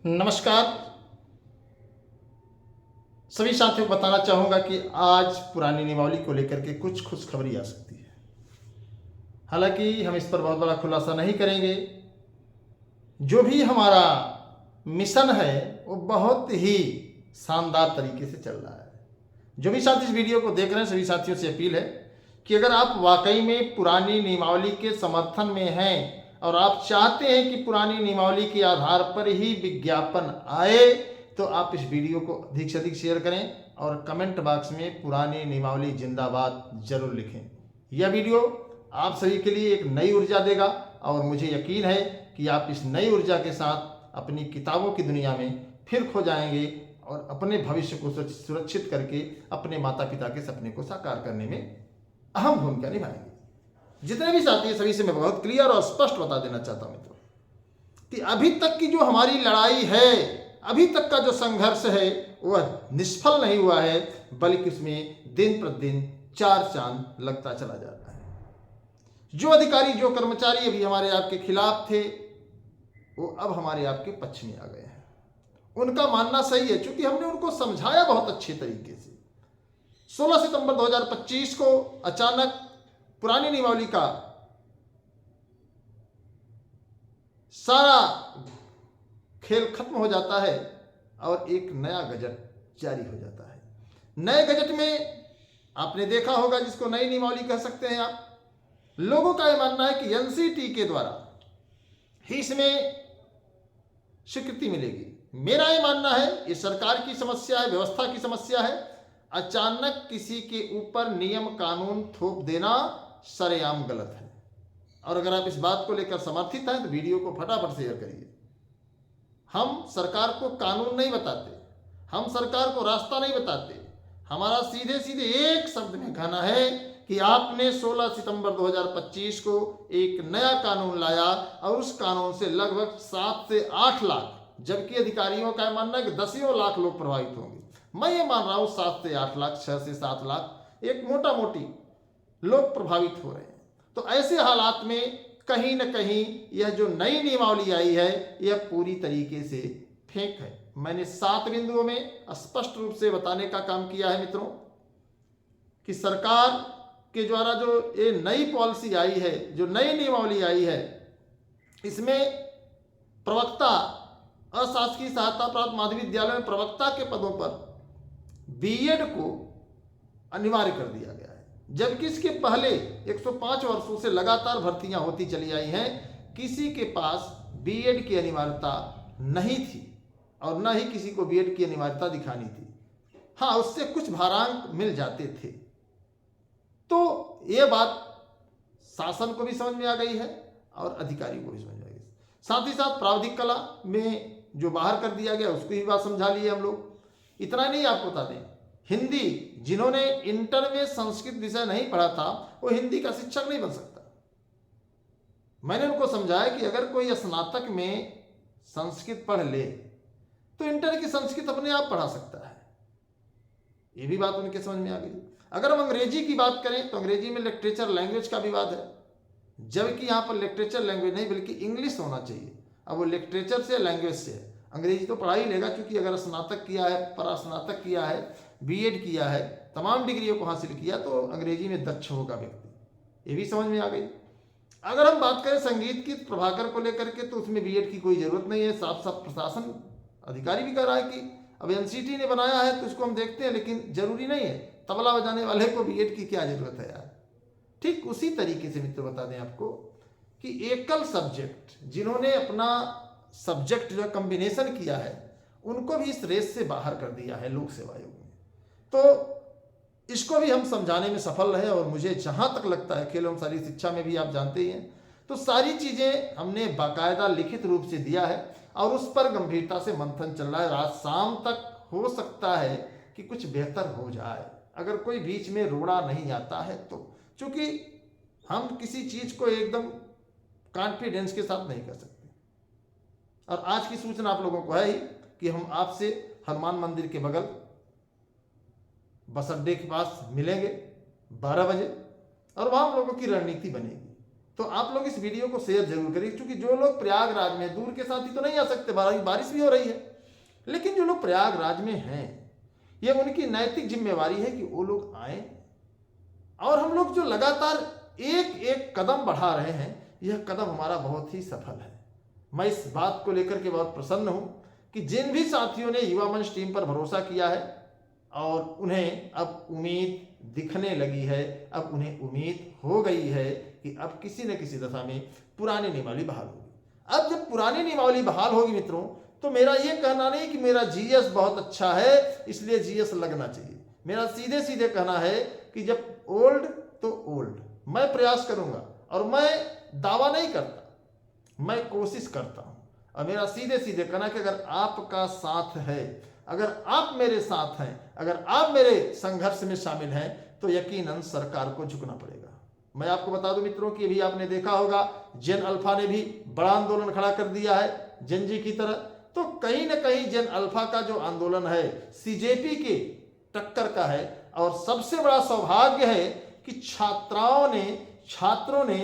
नमस्कार। सभी साथियों को बताना चाहूँगा कि आज पुरानी नियमावली को लेकर के कुछ खुशखबरी आ सकती है। हालांकि हम इस पर बहुत बड़ा खुलासा नहीं करेंगे। जो भी हमारा मिशन है वो बहुत ही शानदार तरीके से चल रहा है। जो भी साथी इस वीडियो को देख रहे हैं सभी साथियों से अपील है कि अगर आप वाकई में पुरानी नियमावली के समर्थन में हैं और आप चाहते हैं कि पुरानी नियमावली के आधार पर ही विज्ञापन आए तो आप इस वीडियो को अधिक से अधिक शेयर करें और कमेंट बॉक्स में पुरानी नियमावली जिंदाबाद जरूर लिखें। यह वीडियो आप सभी के लिए एक नई ऊर्जा देगा और मुझे यकीन है कि आप इस नई ऊर्जा के साथ अपनी किताबों की दुनिया में फिर खो जाएंगे और अपने भविष्य को सुरक्षित करके अपने माता पिता के सपने को साकार करने में अहम भूमिका निभाएंगे। जितने भी साथी हैं सभी से मैं बहुत क्लियर और स्पष्ट बता देना चाहता हूं मित्रों कि अभी तक की जो हमारी लड़ाई है, अभी तक का जो संघर्ष है वह निष्फल नहीं हुआ है, बल्कि उसमें दिन प्रतिदिन चार चांद लगता चला जा रहा है। जो अधिकारी जो कर्मचारी अभी हमारे आपके खिलाफ थे वो अब हमारे आपके पक्ष में आ गए हैं। उनका मानना सही है क्योंकि हमने उनको समझाया बहुत अच्छे तरीके से। 16 सितंबर 2025 को अचानक पुरानी नियमावली का सारा खेल खत्म हो जाता है और एक नया गजट जारी हो जाता है। नए गजट में आपने देखा होगा, जिसको नई नियमावली कह सकते हैं आप, लोगों का यह मानना है कि एनसीटी के द्वारा ही इसमें स्वीकृति मिलेगी। मेरा यह मानना है ये सरकार की समस्या है, व्यवस्था की समस्या है। अचानक किसी के ऊपर नियम कानून थोप देना सरेआम गलत है और अगर आप इस बात को लेकर समर्थित हैं तो वीडियो को फटाफट शेयर करिए। हम सरकार को कानून नहीं बताते, हम सरकार को रास्ता नहीं बताते। हमारा सीधे सीधे एक शब्द में कहना है कि आपने 16 सितंबर 2025 को एक नया कानून लाया और उस कानून से लगभग 7 से 8 लाख, जबकि अधिकारियों का मानना है कि 10 लाख लोग प्रभावित होंगे। मैं ये मान रहा हूं 7 से 8 लाख, 6 से 7 लाख एक मोटा मोटी लोग प्रभावित हो रहे हैं। तो ऐसे हालात में कहीं न कहीं यह जो नई नियमावली आई है यह पूरी तरीके से फेक है। मैंने 7 बिंदुओं में स्पष्ट रूप से बताने का काम किया है मित्रों कि सरकार के द्वारा जो ये नई पॉलिसी आई है, जो नई नियमावली आई है, इसमें प्रवक्ता, अशासकीय सहायता प्राप्त माध्यमिक विद्यालय में प्रवक्ता के पदों पर बीएड को अनिवार्य कर दिया गया है, जबकि इसके पहले 105 वर्षों से लगातार भर्तियां होती चली आई हैं। किसी के पास बीएड की अनिवार्यता नहीं थी और न ही किसी को बीएड की अनिवार्यता दिखानी थी। हाँ, उससे कुछ भारांक मिल जाते थे। तो यह बात शासन को भी समझ में आ गई है और अधिकारी को भी समझ में आ गई। साथ ही साथ प्रावधिक कला में जो बाहर कर दिया गया उसको भी बात समझा लिए हम लोग। इतना नहीं, आपको बता दें, हिंदी, जिन्होंने इंटर में संस्कृत विषय नहीं पढ़ा था वो हिंदी का शिक्षक नहीं बन सकता। मैंने उनको समझाया कि अगर कोई स्नातक में संस्कृत पढ़ ले तो इंटर की संस्कृत अपने आप पढ़ा सकता है। ये भी बात उनके समझ में आ गई। अगर हम अंग्रेजी की बात करें तो अंग्रेजी में लिटरेचर लैंग्वेज का विवाद है, जबकि यहाँ पर लिटरेचर लैंग्वेज नहीं बल्कि इंग्लिश होना चाहिए। अब वो लिटरेचर से लैंग्वेज से है, अंग्रेजी तो पढ़ा ही लेगा क्योंकि अगर स्नातक किया है, परास्नातक किया है, बीएड किया है, तमाम डिग्रियों को हासिल किया तो अंग्रेजी में दक्ष होगा व्यक्ति। ये भी समझ में आ गई। अगर हम बात करें संगीत की प्रभाकर को लेकर के तो उसमें बीएड की कोई जरूरत नहीं है। साफ साफ प्रशासन अधिकारी भी कह रहा है कि अब एनसीटी ने बनाया है तो उसको हम देखते हैं, लेकिन जरूरी नहीं है। तबला बजाने वाले को बीएड की क्या जरूरत है यार। ठीक उसी तरीके से मित्र बता दें आपको कि एकल सब्जेक्ट, जिन्होंने अपना सब्जेक्ट जो कॉम्बिनेशन किया है उनको भी इस रेस से बाहर कर दिया है लोक सेवा आयोग ने। तो इसको भी हम समझाने में सफल रहे और मुझे जहां तक लगता है खेल एवं शारीरिक शिक्षा में भी आप जानते ही हैं तो सारी चीजें हमने बाकायदा लिखित रूप से दिया है और उस पर गंभीरता से मंथन चल रहा है। रात शाम तक हो सकता है कि कुछ बेहतर हो जाए अगर कोई बीच में रोड़ा नहीं आता है तो, क्योंकि हम किसी चीज को एकदम कॉन्फिडेंस के साथ नहीं कर सकते। और आज की सूचना आप लोगों को है ही कि हम आपसे हनुमान मंदिर के बगल बस अड्डे के पास मिलेंगे 12 बजे और वहां हम लोगों की रणनीति बनेगी। तो आप लोग इस वीडियो को शेयर जरूर करिए, क्योंकि जो लोग प्रयागराज में, दूर के साथी तो नहीं आ सकते, बारिश भी हो रही है, लेकिन जो लोग प्रयागराज में हैं, ये उनकी नैतिक जिम्मेवारी है कि वो लोग आए। और हम लोग जो लगातार एक एक कदम बढ़ा रहे हैं, यह कदम हमारा बहुत ही सफल है। मैं इस बात को लेकर के बहुत प्रसन्न हूं कि जिन भी साथियों ने युवा मंच टीम पर भरोसा किया है और उन्हें अब उम्मीद दिखने लगी है, अब उन्हें उम्मीद हो गई है कि अब किसी न किसी दशा में पुरानी नियमावली बहाल होगी। अब जब पुरानी नियमावली बहाल होगी मित्रों, तो मेरा ये कहना नहीं कि मेरा जीएस बहुत अच्छा है इसलिए जीएस लगना चाहिए। मेरा सीधे सीधे कहना है कि जब ओल्ड तो ओल्ड, मैं प्रयास करूंगा और मैं दावा नहीं करता, मैं कोशिश करता हूं। और मेरा सीधे सीधे कहना कि अगर आपका साथ है, अगर आप मेरे साथ हैं, अगर आप मेरे संघर्ष में शामिल हैं, तो यकीनन सरकार को झुकना पड़ेगा। मैं आपको बता दूं मित्रों कि अभी आपने देखा होगा जेन अल्फा ने भी बड़ा आंदोलन खड़ा कर दिया है जेन जी की तरह। तो कहीं ना कहीं जेन अल्फा का जो आंदोलन है सीजेपी के टक्कर का है। और सबसे बड़ा सौभाग्य है कि छात्रों ने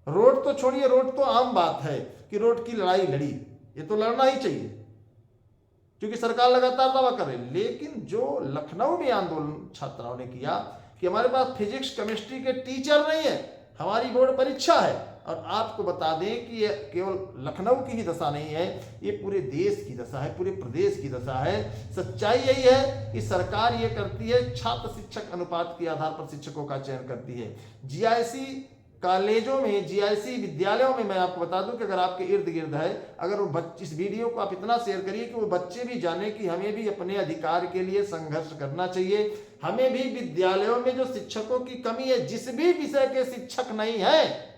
रोड तो छोड़िए, रोड तो आम बात है कि रोड की लड़ाई लड़ी, ये तो लड़ना ही चाहिए क्योंकि सरकार लगातार दावा कर रही है। लेकिन जो लखनऊ में आंदोलन छात्राओं ने किया कि हमारे पास फिजिक्स केमिस्ट्री के टीचर नहीं है, हमारी बोर्ड परीक्षा है। और आपको बता दें कि ये केवल लखनऊ की ही दशा नहीं है, ये पूरे देश की दशा है, पूरे प्रदेश की दशा है। सच्चाई यही है कि सरकार ये करती है, छात्र शिक्षक अनुपात के आधार पर शिक्षकों का चयन करती है। जीआईसी कॉलेजों में, जीआईसी विद्यालयों में मैं आपको बता दूं कि अगर आपके इर्द गिर्द है, अगर वो इस वीडियो को आप इतना शेयर करिए कि वो बच्चे भी जाने कि हमें भी अपने अधिकार के लिए संघर्ष करना चाहिए। हमें भी विद्यालयों में जो शिक्षकों की कमी है, जिस भी विषय के शिक्षक नहीं है,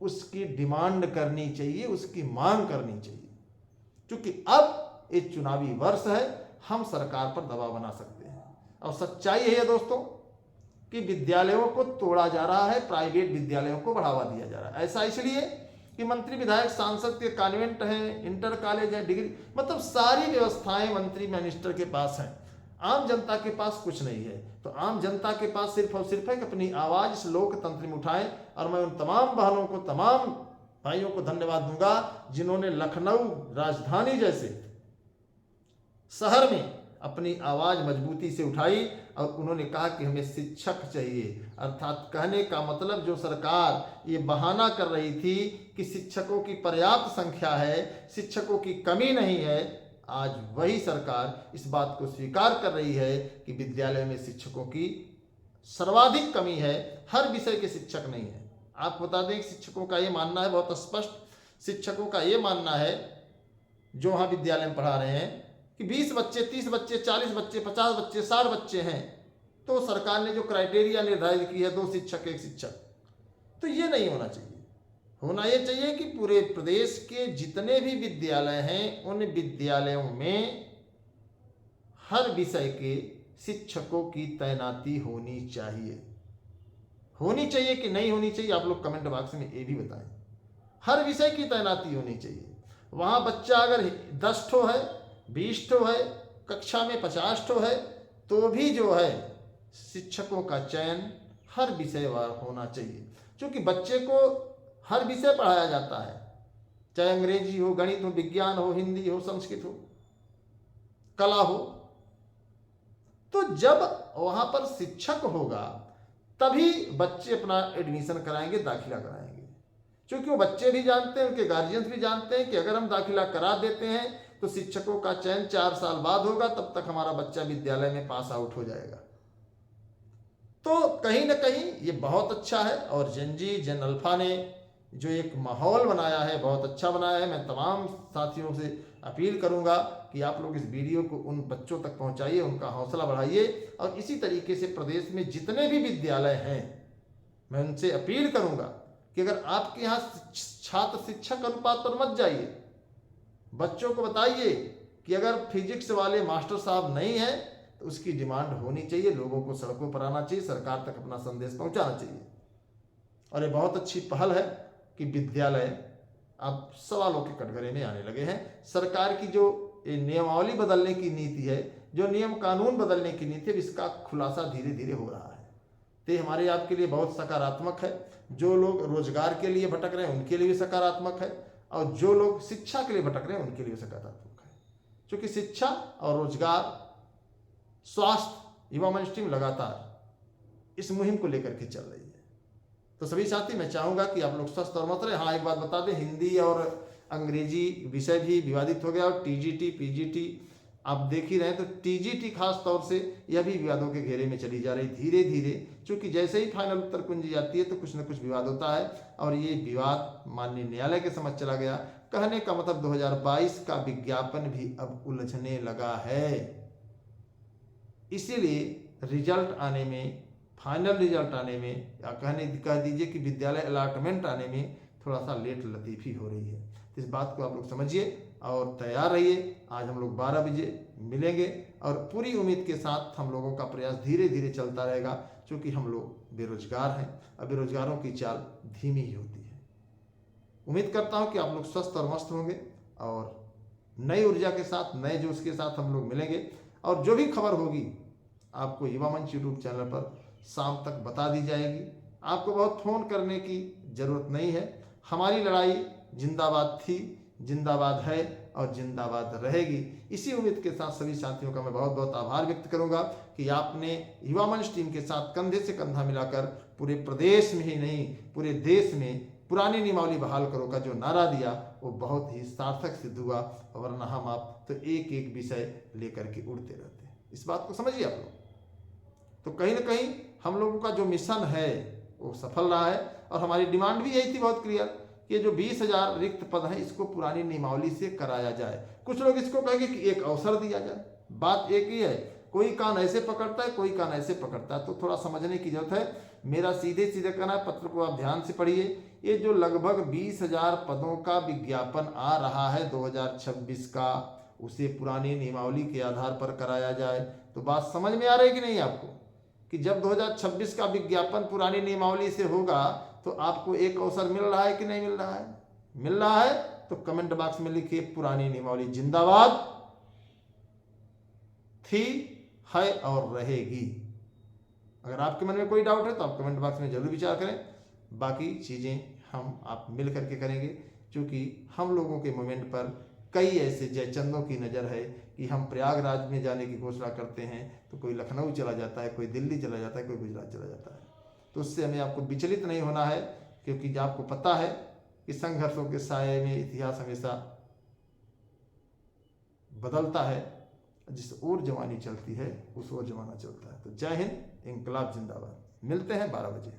उसकी डिमांड करनी चाहिए, उसकी मांग करनी चाहिए। क्योंकि अब एक चुनावी वर्ष है, हम सरकार पर दबाव बना सकते हैं। और सच्चाई है दोस्तों कि विद्यालयों को तोड़ा जा रहा है, प्राइवेट विद्यालयों को बढ़ावा दिया जा रहा है। ऐसा इसलिए कि मंत्री विधायक सांसद के कॉन्वेंट हैं, इंटर कॉलेज है, डिग्री, मतलब सारी व्यवस्थाएं मंत्री मिनिस्टर के पास हैं। आम जनता के पास कुछ नहीं है। तो आम जनता के पास सिर्फ और सिर्फ है कि अपनी आवाज इस लोकतंत्र में उठाएं। और मैं उन तमाम बहनों को, तमाम भाइयों को धन्यवाद दूंगा जिन्होंने लखनऊ राजधानी जैसे शहर में अपनी आवाज मजबूती से उठाई और उन्होंने कहा कि हमें शिक्षक चाहिए। अर्थात कहने का मतलब जो सरकार ये बहाना कर रही थी कि शिक्षकों की पर्याप्त संख्या है, शिक्षकों की कमी नहीं है, आज वही सरकार इस बात को स्वीकार कर रही है कि विद्यालय में शिक्षकों की सर्वाधिक कमी है, हर विषय के शिक्षक नहीं है। आपको बता दें शिक्षकों का ये मानना है, बहुत स्पष्ट शिक्षकों का ये मानना है जो वहाँ विद्यालय में पढ़ा रहे हैं कि 20 बच्चे, 30 बच्चे, 40 बच्चे, 50 बच्चे, 60 बच्चे हैं, तो सरकार ने जो क्राइटेरिया निर्धारित की है 2 शिक्षक 1 शिक्षक, तो ये नहीं होना चाहिए। होना ये चाहिए कि पूरे प्रदेश के जितने भी विद्यालय हैं उन विद्यालयों में हर विषय के शिक्षकों की तैनाती होनी चाहिए। होनी चाहिए कि नहीं होनी चाहिए, आप लोग कमेंट बॉक्स में ये भी बताएं। हर विषय की तैनाती होनी चाहिए। वहाँ बच्चा अगर 10 ठो है, 20 ठो है, कक्षा में 50 ठो है, तो भी जो है शिक्षकों का चयन हर विषय वार होना चाहिए। क्योंकि बच्चे को हर विषय पढ़ाया जाता है, चाहे अंग्रेजी हो, गणित हो, विज्ञान हो, हिंदी हो, संस्कृत हो, कला हो। तो जब वहां पर शिक्षक होगा तभी बच्चे अपना एडमिशन कराएंगे, दाखिला कराएंगे। क्योंकि वो बच्चे भी जानते हैं, उनके गार्जियंस भी जानते हैं कि अगर हम दाखिला करा देते हैं तो शिक्षकों का चयन 4 साल बाद होगा, तब तक हमारा बच्चा विद्यालय में पास आउट हो जाएगा। तो कहीं ना कहीं ये बहुत अच्छा है। और जेन अल्फा ने जो एक माहौल बनाया है बहुत अच्छा बनाया है। मैं तमाम साथियों से अपील करूंगा कि आप लोग इस वीडियो को उन बच्चों तक पहुंचाइए, उनका हौसला बढ़ाइए। और इसी तरीके से प्रदेश में जितने भी विद्यालय हैं मैं उनसे अपील करूंगा कि अगर आपके यहाँ छात्र शिक्षक अनुपात पर मत जाइए, बच्चों को बताइए कि अगर फिजिक्स वाले मास्टर साहब नहीं हैं तो उसकी डिमांड होनी चाहिए, लोगों को सड़कों पर आना चाहिए, सरकार तक अपना संदेश पहुंचाना चाहिए। और ये बहुत अच्छी पहल है कि विद्यालय अब सवालों के कटघरे में आने लगे हैं। सरकार की जो नियमावली बदलने की नीति है, जो नियम कानून बदलने की नीति है, इसका खुलासा धीरे धीरे हो रहा है। तो ये हमारे आपके लिए बहुत सकारात्मक है। जो लोग रोजगार के लिए भटक रहे हैं उनके लिए भी सकारात्मक है, और जो लोग शिक्षा के लिए भटक रहे हैं उनके लिए सकारात्मक है। क्योंकि शिक्षा और रोजगार, स्वास्थ्य, युवा मंच टीम लगातार इस मुहिम को लेकर के चल रही है। तो सभी साथी, मैं चाहूंगा कि आप लोग स्वस्थ और मत रहे। हाँ, एक बात बता दें, हिंदी और अंग्रेजी विषय भी विवादित हो गया, और टीजीटी पीजीटी आप देख ही रहे हैं, तो टीजीटी खास तौर से यह भी विवादों के घेरे में चली जा रही धीरे धीरे। क्योंकि जैसे ही फाइनल उत्तर कुंजी जाती है तो कुछ न कुछ विवाद होता है, और ये विवाद माननीय न्यायालय के समझ चला गया। कहने का मतलब 2022 का विज्ञापन भी अब उलझने लगा है। इसीलिए रिजल्ट आने में, फाइनल रिजल्ट आने में, या कह दीजिए कि विद्यालय अलॉटमेंट आने में थोड़ा सा लेट लतीफ़ी हो रही है। इस बात को आप लोग समझिए और तैयार रहिए। आज हम लोग 12 बजे मिलेंगे, और पूरी उम्मीद के साथ हम लोगों का प्रयास धीरे धीरे चलता रहेगा, क्योंकि हम लोग बेरोजगार हैं, और बेरोजगारों की चाल धीमी ही होती है। उम्मीद करता हूं कि आप लोग स्वस्थ और मस्त होंगे, और नई ऊर्जा के साथ, नए जोश के साथ हम लोग मिलेंगे। और जो भी खबर होगी आपको युवा मंच यूट्यूब चैनल पर शाम तक बता दी जाएगी। आपको बहुत फ़ोन करने की ज़रूरत नहीं है। हमारी लड़ाई जिंदाबाद थी, जिंदाबाद है और जिंदाबाद रहेगी। इसी उम्मीद के साथ सभी साथियों का मैं बहुत बहुत आभार व्यक्त करूंगा कि आपने युवा मंच टीम के साथ कंधे से कंधा मिलाकर पूरे प्रदेश में ही नहीं, पूरे देश में पुरानी नियमावली बहाल करो का जो नारा दिया, वो बहुत ही सार्थक सिद्ध हुआ। वरना हम आप तो एक एक विषय लेकर के उड़ते रहते हैं। इस बात को समझिए आप लोग। तो कहीं ना कहीं हम लोगों का जो मिशन है वो सफल रहा है, और हमारी डिमांड भी यही थी बहुत क्लियर कि जो 20,000 रिक्त पद हैं इसको पुरानी नियमावली से कराया जाए। कुछ लोग इसको कहेंगे कि एक अवसर दिया जाए। बात एक ही है, कोई कान ऐसे पकड़ता है, कोई कान ऐसे पकड़ता है, तो थोड़ा समझने की जरूरत है। मेरा सीधे सीधे कहना है, पत्र को आप ध्यान से पढ़िए। ये जो लगभग 20,000 पदों का विज्ञापन आ रहा है 2026 का, उसे पुरानी नियमावली के आधार पर कराया जाए। तो बात समझ में आ रही कि नहीं आपको, कि जब 2026 का विज्ञापन पुरानी नियमावली से होगा तो आपको एक अवसर मिल रहा है कि नहीं मिल रहा है? मिल रहा है तो कमेंट बॉक्स में लिखिए पुरानी नियमावली जिंदाबाद थी, है और रहेगी। अगर आपके मन में कोई डाउट है तो आप कमेंट बॉक्स में जरूर विचार करें। बाकी चीजें हम आप मिल करके करेंगे, क्योंकि हम लोगों के मूवमेंट पर कई ऐसे जयचंदों की नज़र है कि हम प्रयागराज में जाने की घोषणा करते हैं तो कोई लखनऊ चला जाता है, कोई दिल्ली चला जाता है, कोई गुजरात चला जाता है। तो उससे हमें आपको विचलित नहीं होना है, क्योंकि आपको पता है कि संघर्षों के साये में इतिहास हमेशा बदलता है। जिस ओर जवानी चलती है उस ओर जमाना चलता है। तो जय हिंद, इंकलाब जिंदाबाद। मिलते हैं 12 बजे।